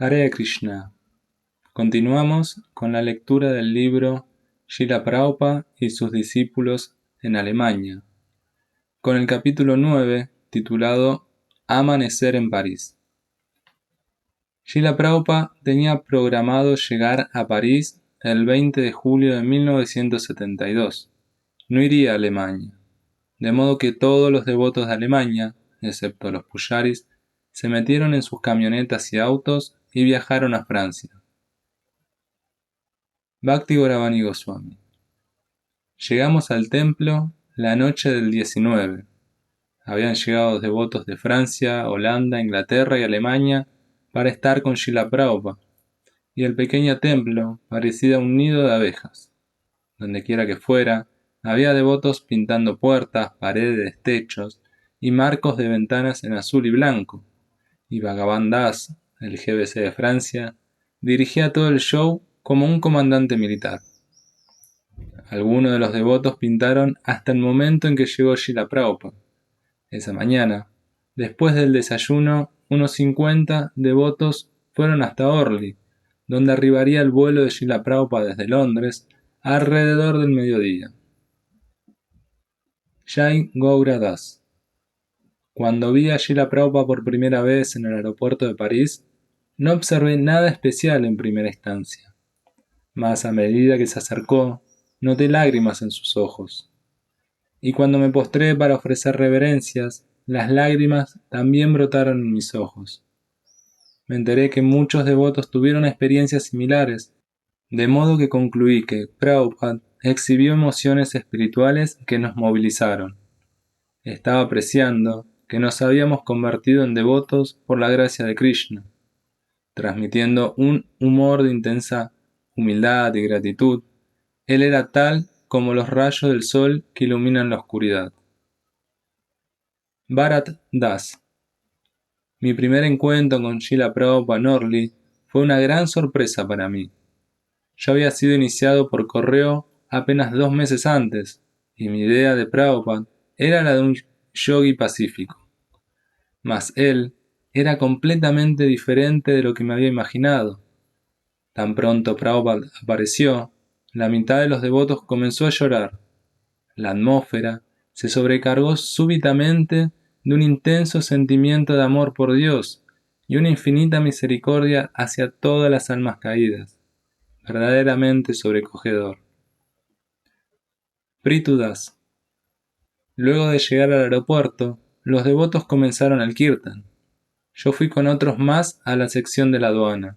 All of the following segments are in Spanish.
Hare Krishna. Continuamos con la lectura del libro Srila Prabhupada y sus discípulos en Alemania, con el capítulo 9 titulado Amanecer en París. Srila Prabhupada tenía programado llegar a París el 20 de julio de 1972. No iría a Alemania, de modo que todos los devotos de Alemania, excepto los pujaris, se metieron en sus camionetas y autos y viajaron a Francia. Bhakti Gauravani Goswami. Llegamos al templo la noche del 19. Habían llegado devotos de Francia, Holanda, Inglaterra y Alemania para estar con Srila Prabhupada, y el pequeño templo parecía un nido de abejas. Donde quiera que fuera, había devotos pintando puertas, paredes, techos y marcos de ventanas en azul y blanco, y Bhagavan Das, el GBC de Francia, dirigía todo el show como un comandante militar. Algunos de los devotos pintaron hasta el momento en que llegó Srila Prabhupada. Esa mañana, después del desayuno, unos 50 devotos fueron hasta Orly, donde arribaría el vuelo de Srila Prabhupada desde Londres alrededor del mediodía. Jai Gaura Das. Cuando vi a Srila Prabhupada por primera vez en el aeropuerto de París, no observé nada especial en primera instancia. Mas a medida que se acercó, noté lágrimas en sus ojos. Y cuando me postré para ofrecer reverencias, las lágrimas también brotaron en mis ojos. Me enteré que muchos devotos tuvieron experiencias similares, de modo que concluí que Prabhupada exhibió emociones espirituales que nos movilizaron. Estaba apreciando que nos habíamos convertido en devotos por la gracia de Krishna, transmitiendo un humor de intensa humildad y gratitud. Él era tal como los rayos del sol que iluminan la oscuridad. Bharat Das. Mi primer encuentro con Srila Prabhupada en Orly fue una gran sorpresa para mí. Yo había sido iniciado por correo apenas 2 meses antes, y mi idea de Prabhupada era la de un yogi pacífico. Mas él era completamente diferente de lo que me había imaginado. Tan pronto Prabhupada apareció, la mitad de los devotos comenzó a llorar. La atmósfera se sobrecargó súbitamente de un intenso sentimiento de amor por Dios y una infinita misericordia hacia todas las almas caídas. Verdaderamente sobrecogedor. Prithu Das. Luego de llegar al aeropuerto, los devotos comenzaron el kirtan. Yo fui con otros más a la sección de la aduana.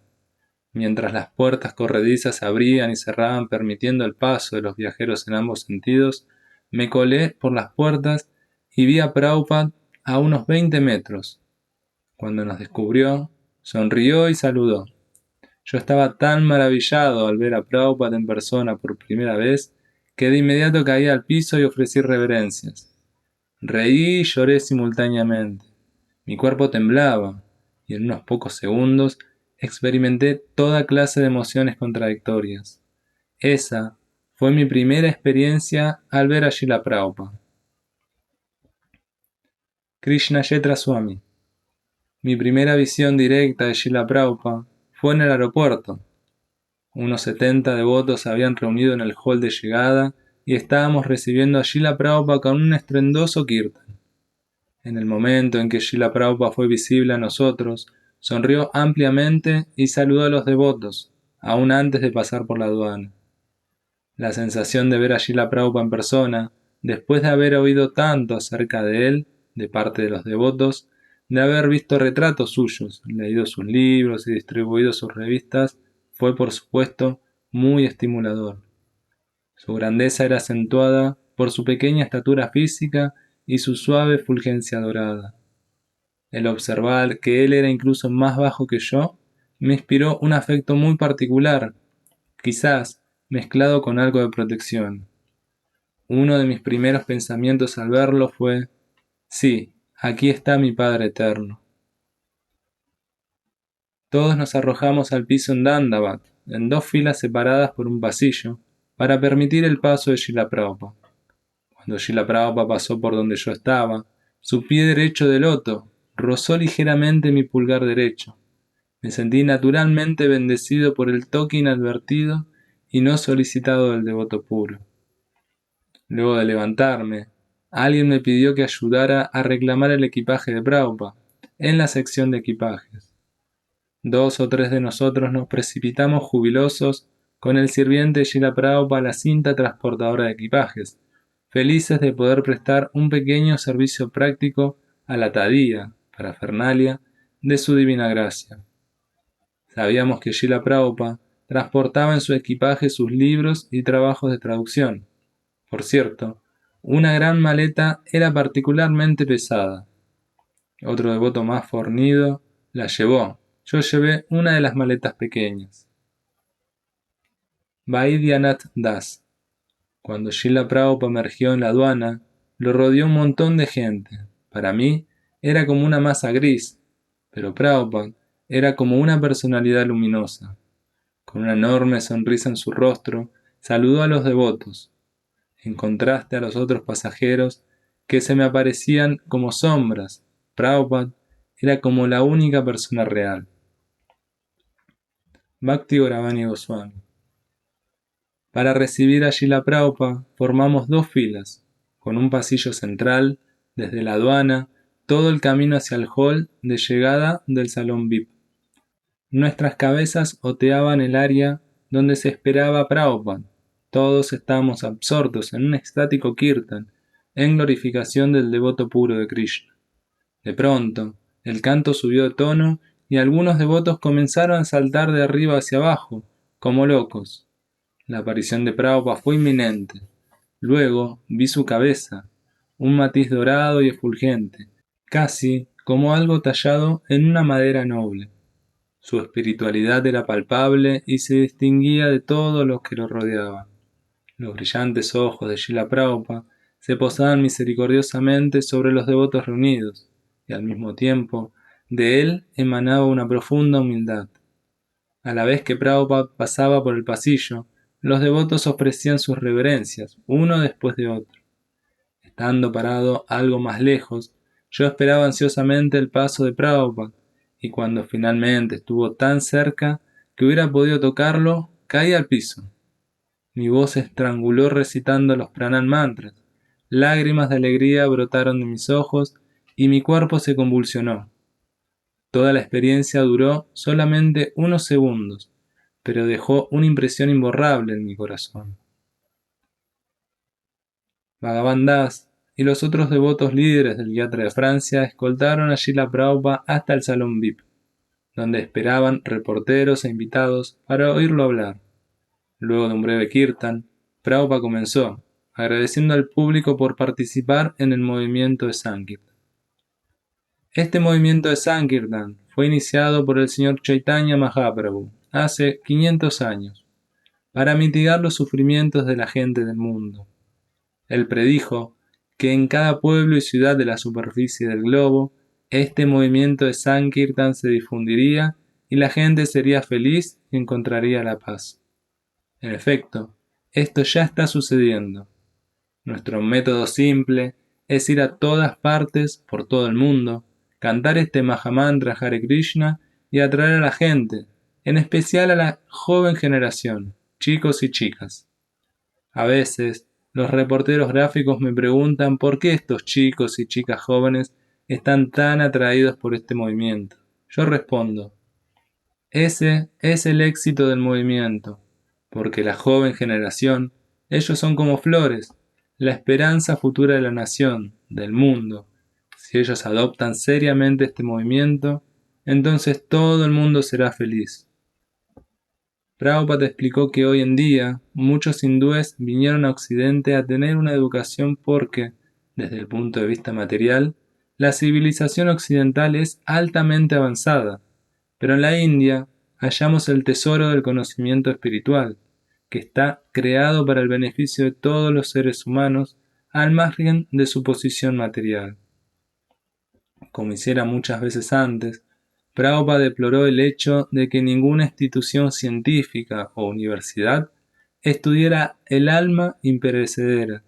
Mientras las puertas corredizas se abrían y cerraban permitiendo el paso de los viajeros en ambos sentidos, me colé por las puertas y vi a Prabhupada a unos 20 metros. Cuando nos descubrió, sonrió y saludó. Yo estaba tan maravillado al ver a Prabhupada en persona por primera vez que de inmediato caí al piso y ofrecí reverencias. Reí y lloré simultáneamente. Mi cuerpo temblaba y en unos pocos segundos experimenté toda clase de emociones contradictorias. Esa fue mi primera experiencia al ver a Srila Prabhupada. Krishna Yetra Swami. Mi primera visión directa de Srila Prabhupada fue en el aeropuerto. Unos 70 devotos se habían reunido en el hall de llegada y estábamos recibiendo a Srila Prabhupada con un estruendoso kirtan. En el momento en que Srila Prabhupada fue visible a nosotros, sonrió ampliamente y saludó a los devotos, aún antes de pasar por la aduana. La sensación de ver a Srila Prabhupada en persona, después de haber oído tanto acerca de él, de parte de los devotos, de haber visto retratos suyos, leído sus libros y distribuido sus revistas, fue por supuesto muy estimulador. Su grandeza era acentuada por su pequeña estatura física y su suave fulgencia dorada. El observar que él era incluso más bajo que yo me inspiró un afecto muy particular, quizás mezclado con algo de protección. Uno de mis primeros pensamientos al verlo fue: sí, aquí está mi Padre Eterno. Todos nos arrojamos al piso en Dandavat, en 2 filas separadas por un pasillo, para permitir el paso de Srila Prabhupada. Cuando Srila Prabhupada pasó por donde yo estaba, su pie derecho de loto rozó ligeramente mi pulgar derecho. Me sentí naturalmente bendecido por el toque inadvertido y no solicitado del devoto puro. Luego de levantarme, alguien me pidió que ayudara a reclamar el equipaje de Prabhupada en la sección de equipajes. 2 o 3 de nosotros nos precipitamos jubilosos con el sirviente de Shila Prabhupada a la cinta transportadora de equipajes, felices de poder prestar un pequeño servicio práctico a la tadía, parafernalia, de su divina gracia. Sabíamos que Shila Prabhupada transportaba en su equipaje sus libros y trabajos de traducción. Por cierto, una gran maleta era particularmente pesada. Otro devoto más fornido la llevó. Yo llevé una de las maletas pequeñas. Vaidyanatha Das. Cuando Srila Prabhupada emergió en la aduana, lo rodeó un montón de gente. Para mí, era como una masa gris, pero Prabhupada era como una personalidad luminosa. Con una enorme sonrisa en su rostro, saludó a los devotos, en contraste a los otros pasajeros que se me aparecían como sombras. Prabhupada era como la única persona real. Bhakti Gauravani Goswami. Para recibir a Srila Prabhupada formamos 2 filas, con un pasillo central, desde la aduana, todo el camino hacia el hall de llegada del salón VIP. Nuestras cabezas oteaban el área donde se esperaba a Prabhupada. Todos estábamos absortos en un extático kirtan, en glorificación del devoto puro de Krishna. De pronto, el canto subió de tono y algunos devotos comenzaron a saltar de arriba hacia abajo, como locos. La aparición de Prabhupada fue inminente. Luego vi su cabeza, un matiz dorado y efulgente, casi como algo tallado en una madera noble. Su espiritualidad era palpable y se distinguía de todos los que lo rodeaban. Los brillantes ojos de Srila Prabhupada se posaban misericordiosamente sobre los devotos reunidos, y al mismo tiempo de él emanaba una profunda humildad. A la vez que Prabhupada pasaba por el pasillo, los devotos ofrecían sus reverencias, uno después de otro. Estando parado algo más lejos, yo esperaba ansiosamente el paso de Prabhupada, y cuando finalmente estuvo tan cerca que hubiera podido tocarlo, caí al piso. Mi voz se estranguló recitando los pranam mantras. Lágrimas de alegría brotaron de mis ojos y mi cuerpo se convulsionó. Toda la experiencia duró solamente unos segundos, pero dejó una impresión imborrable en mi corazón. Bhagavan Das y los otros devotos líderes del Yatra de Francia escoltaron a Srila Prabhupada hasta el salón VIP, donde esperaban reporteros e invitados para oírlo hablar. Luego de un breve kirtan, Prabhupada comenzó, agradeciendo al público por participar en el movimiento de Sankirtan. Este movimiento de Sankirtan fue iniciado por el señor Chaitanya Mahaprabhu hace 500 años, para mitigar los sufrimientos de la gente del mundo. Él predijo que en cada pueblo y ciudad de la superficie del globo, este movimiento de Sankirtan se difundiría y la gente sería feliz y encontraría la paz. En efecto, esto ya está sucediendo. Nuestro método simple es ir a todas partes, por todo el mundo, cantar este Mahamantra Hare Krishna y atraer a la gente, en especial a la joven generación, chicos y chicas. A veces, los reporteros gráficos me preguntan por qué estos chicos y chicas jóvenes están tan atraídos por este movimiento. Yo respondo, ese es el éxito del movimiento, porque la joven generación, ellos son como flores, la esperanza futura de la nación, del mundo. Si ellos adoptan seriamente este movimiento, entonces todo el mundo será feliz. Prabhupada explicó que hoy en día muchos hindúes vinieron a Occidente a tener una educación porque, desde el punto de vista material, la civilización occidental es altamente avanzada, pero en la India hallamos el tesoro del conocimiento espiritual, que está creado para el beneficio de todos los seres humanos al margen de su posición material. Como hiciera muchas veces antes, Prabhupada deploró el hecho de que ninguna institución científica o universidad estudiara el alma imperecedera,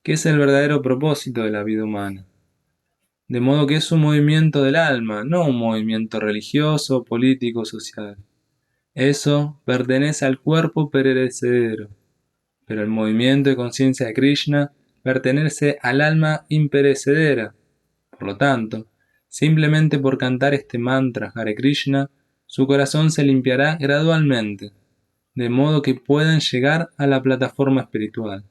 que es el verdadero propósito de la vida humana. de modo que es un movimiento del alma, no un movimiento religioso, político, social. Eso pertenece al cuerpo perecedero, pero el movimiento de conciencia de Krishna pertenece al alma imperecedera. Por lo tanto, simplemente por cantar este mantra Hare Krishna, su corazón se limpiará gradualmente, de modo que puedan llegar a la plataforma espiritual.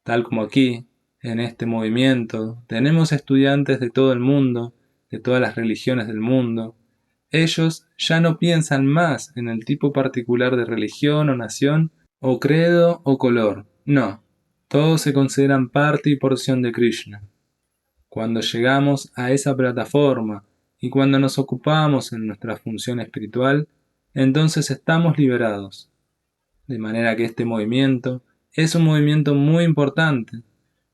Tal como aquí, en este movimiento, tenemos estudiantes de todo el mundo, de todas las religiones del mundo. Ellos ya no piensan más en el tipo particular de religión o nación, o credo o color. No, todos se consideran parte y porción de Krishna. Cuando llegamos a esa plataforma y cuando nos ocupamos en nuestra función espiritual, entonces estamos liberados. De manera que este movimiento es un movimiento muy importante.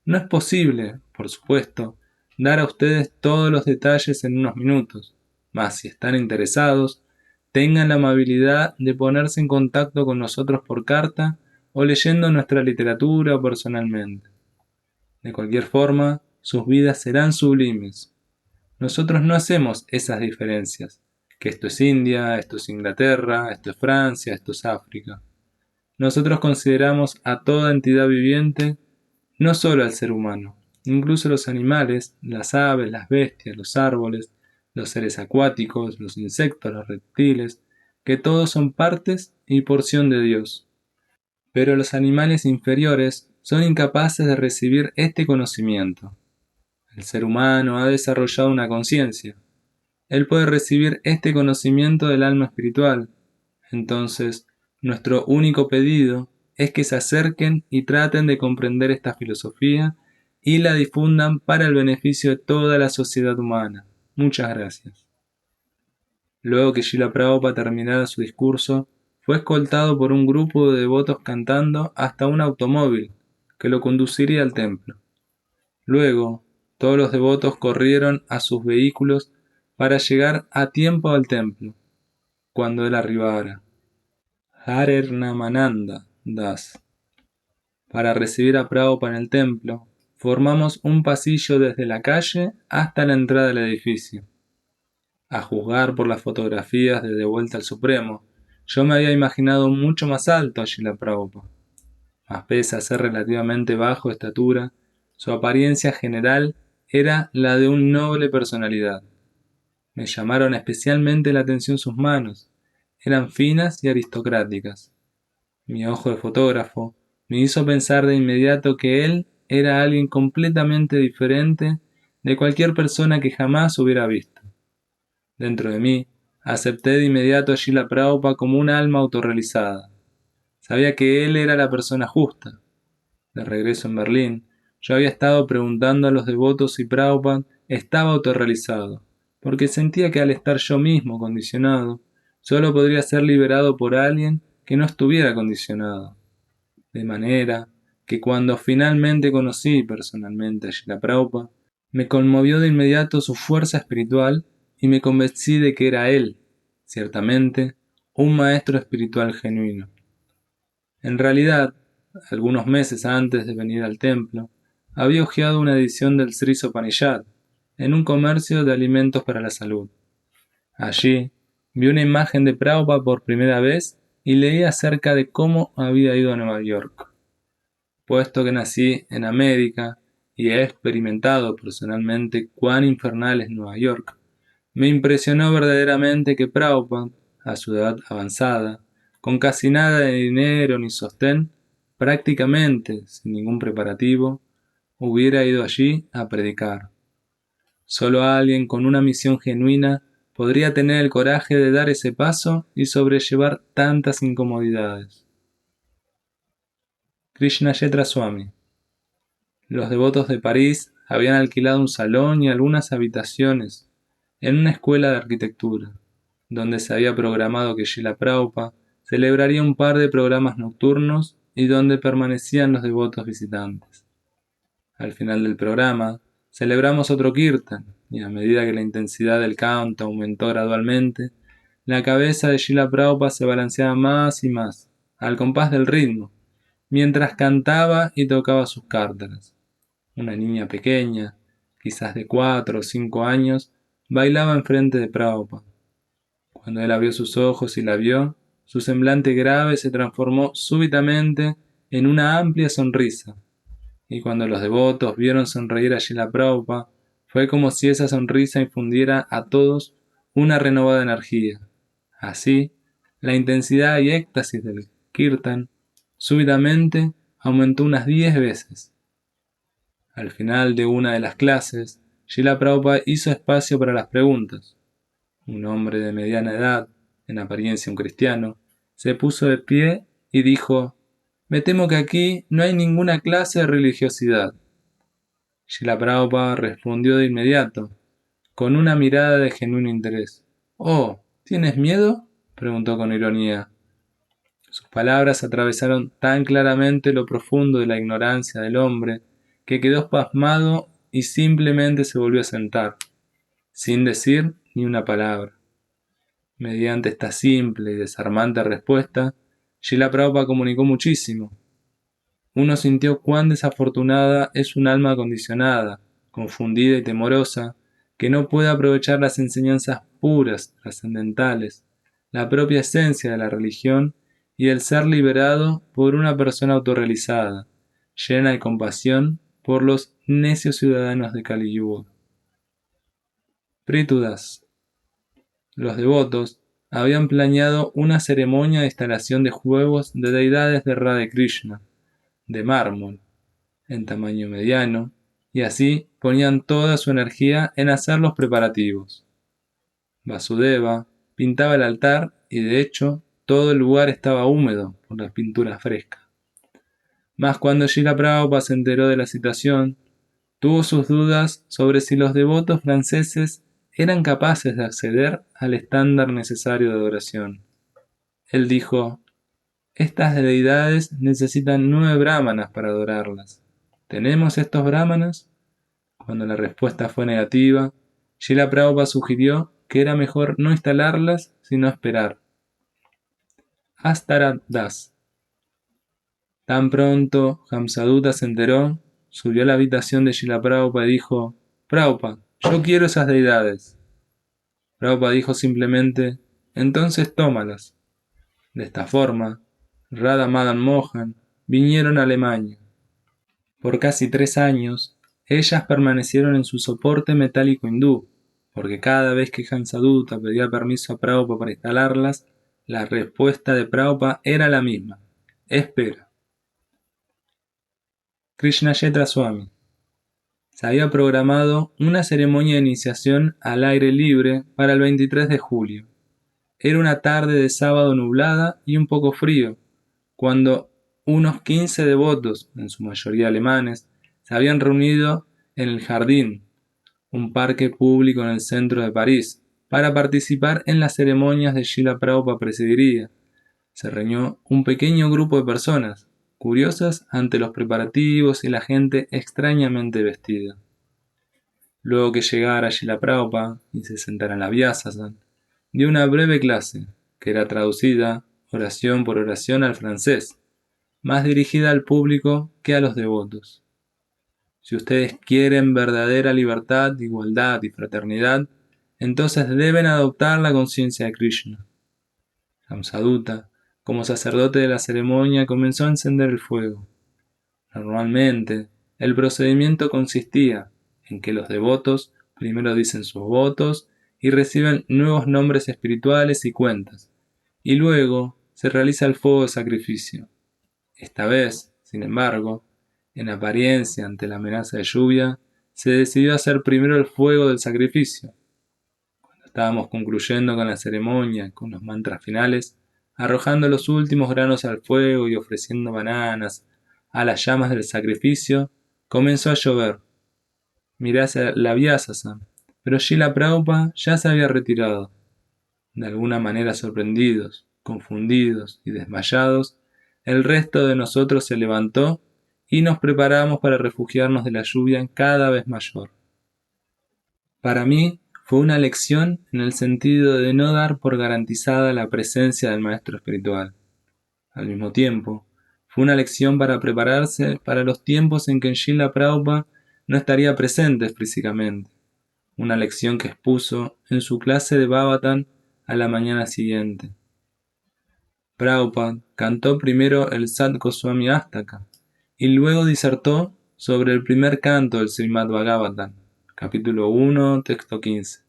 No es posible, por supuesto, dar a ustedes todos los detalles en unos minutos, mas si están interesados, tengan la amabilidad de ponerse en contacto con nosotros por carta o leyendo nuestra literatura o personalmente. De cualquier forma, sus vidas serán sublimes. Nosotros no hacemos esas diferencias, que esto es India, esto es Inglaterra, esto es Francia, esto es África. Nosotros consideramos a toda entidad viviente, no solo al ser humano, incluso los animales, las aves, las bestias, los árboles, los seres acuáticos, los insectos, los reptiles, que todos son partes y porción de Dios. Pero los animales inferiores son incapaces de recibir este conocimiento. El ser humano ha desarrollado una conciencia. Él puede recibir este conocimiento del alma espiritual. Entonces, nuestro único pedido es que se acerquen y traten de comprender esta filosofía y la difundan para el beneficio de toda la sociedad humana. Muchas gracias. Luego que Srila Prabhupada terminara su discurso, fue escoltado por un grupo de devotos cantando hasta un automóvil que lo conduciría al templo. Luego, todos los devotos corrieron a sus vehículos para llegar a tiempo al templo, cuando él arribara. Harer Das. Para recibir a Prabhupada en el templo, formamos un pasillo desde la calle hasta la entrada del edificio. A juzgar por las fotografías de Vuelta al Supremo, yo me había imaginado mucho más alto a Srila Prabhupada. Mas pese a ser relativamente bajo de estatura, su apariencia general era la de una noble personalidad. Me llamaron especialmente la atención sus manos. Eran finas y aristocráticas. Mi ojo de fotógrafo me hizo pensar de inmediato que él era alguien completamente diferente de cualquier persona que jamás hubiera visto. Dentro de mí, acepté de inmediato a Srila Prabhupada como un alma autorrealizada. Sabía que él era la persona justa. De regreso en Berlín, yo había estado preguntando a los devotos si Prabhupada estaba autorrealizado, porque sentía que al estar yo mismo condicionado, solo podría ser liberado por alguien que no estuviera condicionado. De manera que cuando finalmente conocí personalmente a Srila Prabhupada, me conmovió de inmediato su fuerza espiritual y me convencí de que era él, ciertamente, un maestro espiritual genuino. En realidad, algunos meses antes de venir al templo, había hojeado una edición del Sri Sopanishad en un comercio de alimentos para la salud. Allí vi una imagen de Prabhupada por primera vez y leí acerca de cómo había ido a Nueva York. Puesto que nací en América y he experimentado personalmente cuán infernal es Nueva York, me impresionó verdaderamente que Prabhupada, a su edad avanzada, con casi nada de dinero ni sostén, prácticamente sin ningún preparativo, hubiera ido allí a predicar. Solo alguien con una misión genuina podría tener el coraje de dar ese paso y sobrellevar tantas incomodidades. Krishnayatra Swami. Los devotos de París habían alquilado un salón y algunas habitaciones en una escuela de arquitectura, donde se había programado que Srila Prabhupada celebraría un par de programas nocturnos y donde permanecían los devotos visitantes. Al final del programa, celebramos otro kirtan, y a medida que la intensidad del canto aumentó gradualmente, la cabeza de Srila Prabhupada se balanceaba más y más, al compás del ritmo, mientras cantaba y tocaba sus cártaras. Una niña pequeña, quizás de 4 o 5 años, bailaba enfrente de Prabhupada. Cuando él abrió sus ojos y la vio, su semblante grave se transformó súbitamente en una amplia sonrisa, y cuando los devotos vieron sonreír a Srila Prabhupada, fue como si esa sonrisa infundiera a todos una renovada energía. Así, la intensidad y éxtasis del kirtan súbitamente aumentó unas 10 veces. Al final de una de las clases, Srila Prabhupada hizo espacio para las preguntas. Un hombre de mediana edad, en apariencia un cristiano, se puso de pie y dijo: «Me temo que aquí no hay ninguna clase de religiosidad». Srila Prabhupada respondió de inmediato, con una mirada de genuino interés. «Oh, ¿tienes miedo?», preguntó con ironía. Sus palabras atravesaron tan claramente lo profundo de la ignorancia del hombre que quedó pasmado y simplemente se volvió a sentar, sin decir ni una palabra. Mediante esta simple y desarmante respuesta, Srila Prabhupada comunicó muchísimo. Uno sintió cuán desafortunada es un alma condicionada, confundida y temorosa, que no puede aprovechar las enseñanzas puras, trascendentales, la propia esencia de la religión y el ser liberado por una persona autorrealizada, llena de compasión por los necios ciudadanos de Kali Yuga. Pritudas. Los devotos habían planeado una ceremonia de instalación de juegos de deidades de Radha Krishna, de mármol, en tamaño mediano, y así ponían toda su energía en hacer los preparativos. Vasudeva pintaba el altar y de hecho todo el lugar estaba húmedo por la pintura fresca. Mas cuando Srila Prabhupada se enteró de la situación, tuvo sus dudas sobre si los devotos franceses eran capaces de acceder al estándar necesario de adoración. Él dijo: «Estas deidades necesitan 9 brahmanas para adorarlas. ¿Tenemos estos brahmanas?». Cuando la respuesta fue negativa, Srila Prabhupada sugirió que era mejor no instalarlas, sino esperar. Astarat Das. Tan pronto Hamsadutta se enteró, subió a la habitación de Srila Prabhupada y dijo: «Prabhupada, yo quiero esas deidades». Prabhupada dijo simplemente: «Entonces tómalas». De esta forma, Radha Madan Mohan vinieron a Alemania. Por casi 3 años, ellas permanecieron en su soporte metálico hindú, porque cada vez que Hamsadutta pedía permiso a Prabhupada para instalarlas, la respuesta de Prabhupada era la misma: «Espera». Krishnayetra Swami. Se había programado una ceremonia de iniciación al aire libre para el 23 de julio. Era una tarde de sábado nublada y un poco frío, cuando unos 15 devotos, en su mayoría alemanes, se habían reunido en el Jardín, un parque público en el centro de París, para participar en las ceremonias de Srila Prabhupada presidiría. Se reunió un pequeño grupo de personas, curiosas ante los preparativos y la gente extrañamente vestida. Luego que llegara Srila Prabhupada y se sentara en la Vyasasana, dio una breve clase, que era traducida oración por oración al francés, más dirigida al público que a los devotos. Si ustedes quieren verdadera libertad, igualdad y fraternidad, entonces deben adoptar la conciencia de Krishna. Hamsadutta, como sacerdote de la ceremonia, comenzó a encender el fuego. Normalmente, el procedimiento consistía en que los devotos primero dicen sus votos y reciben nuevos nombres espirituales y cuentas, y luego se realiza el fuego de sacrificio. Esta vez, sin embargo, en apariencia ante la amenaza de lluvia, se decidió hacer primero el fuego del sacrificio. Cuando estábamos concluyendo con la ceremonia, con los mantras finales, arrojando los últimos granos al fuego y ofreciendo bananas a las llamas del sacrificio, comenzó a llover. Miré hacia la Vyasasana, pero Srila Prabhupada ya se había retirado. De alguna manera sorprendidos, confundidos y desmayados, el resto de nosotros se levantó y nos preparamos para refugiarnos de la lluvia cada vez mayor. Para mí fue una lección en el sentido de no dar por garantizada la presencia del maestro espiritual. Al mismo tiempo, fue una lección para prepararse para los tiempos en que Srila Prabhupada no estaría presente físicamente, una lección que expuso en su clase de Bhavatan a la mañana siguiente. Prabhupada cantó primero el Sat Goswami Astaka y luego disertó sobre el primer canto del Srimad Bhagavatam, capítulo 1, texto 15,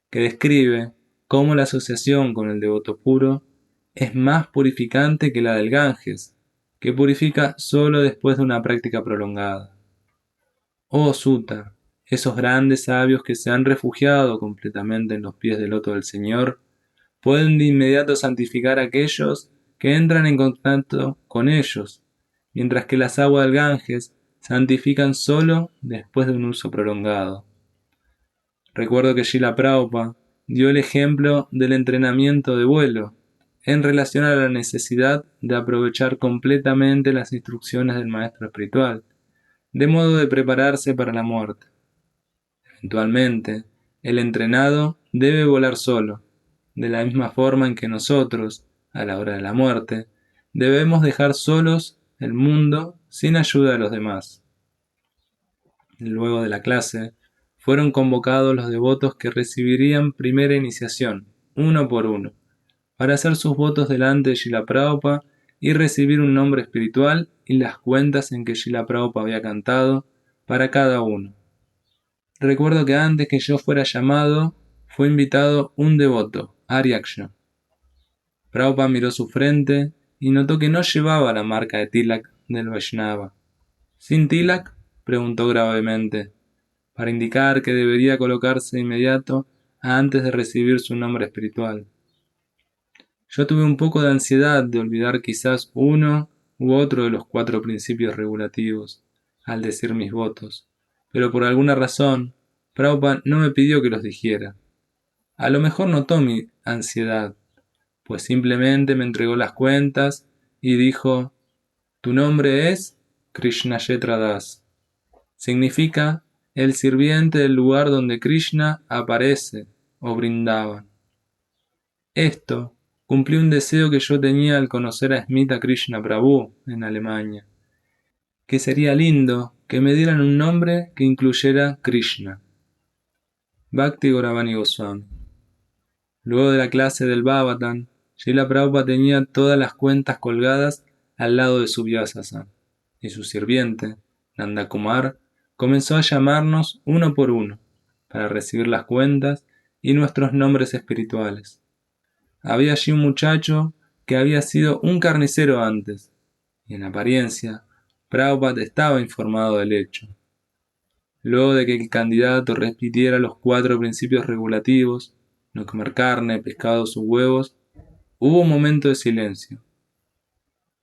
que describe cómo la asociación con el devoto puro es más purificante que la del Ganges, que purifica solo después de una práctica prolongada. Oh Sutta, esos grandes sabios que se han refugiado completamente en los pies del loto del Señor, pueden de inmediato santificar a aquellos que entran en contacto con ellos, mientras que las aguas del Ganges santifican solo después de un uso prolongado. Recuerdo que Srila Prabhupada dio el ejemplo del entrenamiento de vuelo en relación a la necesidad de aprovechar completamente las instrucciones del maestro espiritual, de modo de prepararse para la muerte. Eventualmente, el entrenado debe volar solo, de la misma forma en que nosotros, a la hora de la muerte, debemos dejar solos el mundo sin ayuda de los demás. Luego de la clase, fueron convocados los devotos que recibirían primera iniciación, uno por uno, para hacer sus votos delante de Srila Prabhupada y recibir un nombre espiritual y las cuentas en que Srila Prabhupada había cantado para cada uno. Recuerdo que antes que yo fuera llamado, fue invitado un devoto, Aryaksha. Prabhupada miró su frente y notó que no llevaba la marca de tilak del Vaishnava. ¿Sin tilak?, preguntó gravemente, para indicar que debería colocarse de inmediato antes de recibir su nombre espiritual. Yo tuve un poco de ansiedad de olvidar quizás uno u otro de los 4 principios regulativos al decir mis votos, pero por alguna razón, Prabhupada no me pidió que los dijera. A lo mejor notó mi ansiedad, pues simplemente me entregó las cuentas y dijo: «Tu nombre es Krishnayetra Das. Significa el sirviente del lugar donde Krishna aparece o Vrindavan». Esto cumplió un deseo que yo tenía al conocer a Smita Krishna Prabhu en Alemania, que sería lindo que me dieran un nombre que incluyera Krishna. Bhakti Gauravani Goswami. Luego de la clase del Bhavatan, Srila Prabhupada tenía todas las cuentas colgadas al lado de su Vyasasana, y su sirviente, Nanda Kumar, comenzó a llamarnos uno por uno, para recibir las cuentas y nuestros nombres espirituales. Había allí un muchacho que había sido un carnicero antes, y en apariencia, Prabhupada estaba informado del hecho. Luego de que el candidato repitiera los 4 principios regulativos, no comer carne, pescados o huevos, hubo un momento de silencio.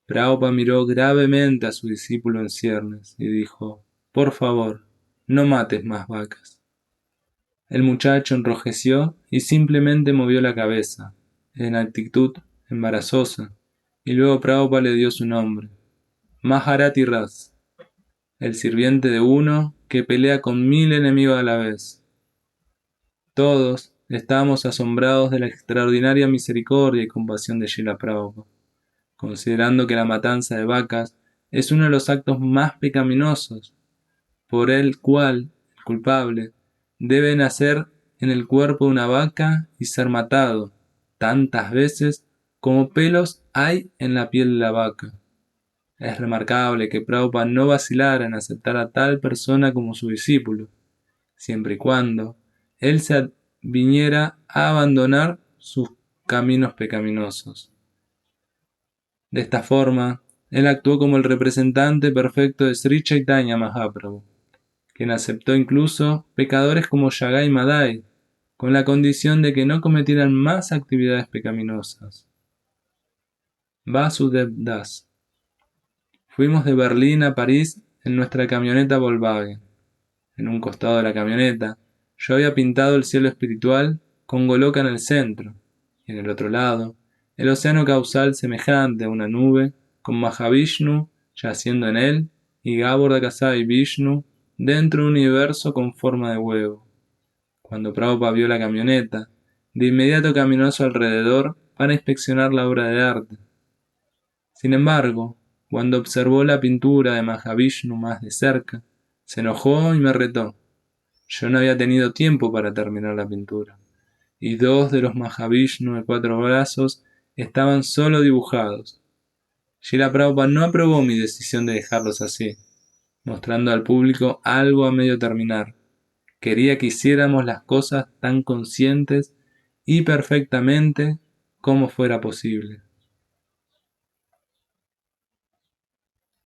Prabhupada miró gravemente a su discípulo en ciernes y dijo: «Por favor, no mates más vacas». El muchacho enrojeció y simplemente movió la cabeza, en actitud embarazosa, y luego Prabhupada le dio su nombre: Maharati Ras, el sirviente de uno que pelea con 1000 enemigos a la vez. Todos estábamos asombrados de la extraordinaria misericordia y compasión de Srila Prabhupada, considerando que la matanza de vacas es uno de los actos más pecaminosos, por el cual el culpable debe nacer en el cuerpo de una vaca y ser matado tantas veces como pelos hay en la piel de la vaca. Es remarcable que Prabhupada no vacilara en aceptar a tal persona como su discípulo, siempre y cuando él se viniera a abandonar sus caminos pecaminosos. De esta forma, él actuó como el representante perfecto de Sri Chaitanya Mahaprabhu, quien aceptó incluso pecadores como Yagai y Madai, con la condición de que no cometieran más actividades pecaminosas. Vasudev Das. Fuimos de Berlín a París en nuestra camioneta Volkswagen. En un costado de la camioneta, yo había pintado el cielo espiritual con Goloka en el centro, y en el otro lado, el océano causal semejante a una nube, con Mahavishnu yaciendo en él y Gaburdakasa y Vishnu dentro de un universo con forma de huevo. Cuando Prabhupada vio la camioneta, de inmediato caminó a su alrededor para inspeccionar la obra de arte. Sin embargo, cuando observó la pintura de Mahavishnu más de cerca, Se enojó y me retó. Yo no había tenido tiempo para terminar la pintura, y dos de los Mahavishnu de 4 brazos estaban solo dibujados. Srila Prabhupada no aprobó mi decisión de dejarlos así, mostrando al público algo a medio terminar. Quería que hiciéramos las cosas tan conscientes y perfectamente como fuera posible.